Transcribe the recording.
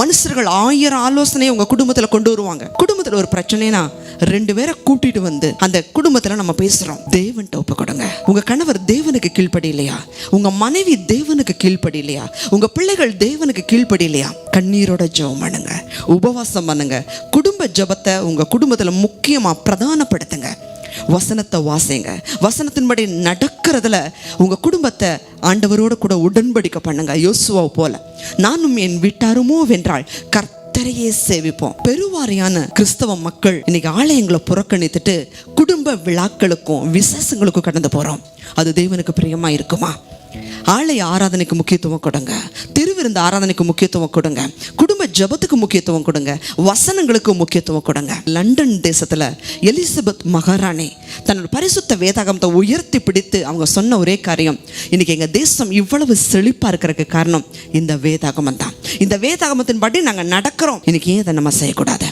மனுஷர்கள் 1000 ஆலோசனையை உங்க குடும்பத்துல கொண்டு வருவாங்க. குடும்பத்துல ஒரு பிரச்சனைனா 2 பேரை கூட்டிட்டு வந்து அந்த குடும்பத்துல நம்ம பேசுறோம். தேவன்ட்ட ஒப்பு கொடுங்க. உங்க கணவர் தேவனுக்கு கீழ்ப்படியலையா? உங்க மனைவி தேவனுக்கு கீழ்ப்படியலையா? உங்க பிள்ளைகள் தேவனுக்கு கீழ்ப்படியலையா? கண்ணீரோட ஜெபம் பண்ணுங்க, உபவாசம் பண்ணுங்க. குடும்ப ஜெபத்தை உங்க குடும்பத்துல முக்கியமா பிரதானப்படுத்துங்க. வசனத்தை வாசிங்க. வசனத்தின்படி நடக்கிறதுல உங்க குடும்பத்தை ஆண்டவரோட கூட உடன்படிக்கை பண்ணுங்க. யோசுவா போல நானும் என் வீட்டாருமோ வென்றால் கர்த்தரையே சேவிப்போம். பெருவாரியான கிறிஸ்தவ மக்கள் இன்னைக்கு ஆலயங்களை புறக்கணித்துட்டு குடும்ப விழாக்களுக்கும் விசேஷங்களுக்கும் கடந்து போறோம். அது தேவனுக்கு பிரியமா இருக்குமா? ஆலய ஆராதனைக்கு முக்கியத்துவம் கொடுங்க, திருவிருந்து ஆராதனைக்கு முக்கியத்துவம் கொடுங்க, குடும்ப ஜெபத்துக்கு முக்கியத்துவம் கொடுங்க, வசனங்களுக்கு முக்கியத்துவம் கொடுங்க. லண்டன் தேசத்துல எலிசபெத் மகாராணி தன்னோட பரிசுத்த வேதாகமத்தை உயர்த்தி பிடித்து அவங்க சொன்ன ஒரே காரியம், இன்னைக்கு எங்க தேசம் இவ்வளவு செழிப்பா இருக்கிறதுக்கு காரணம் இந்த வேதாகமம் தான். இந்த வேதாகமத்தின் படி நாங்க நடக்கிறோம். இன்னைக்கு ஏன் இதை நம்ம செய்யக்கூடாது?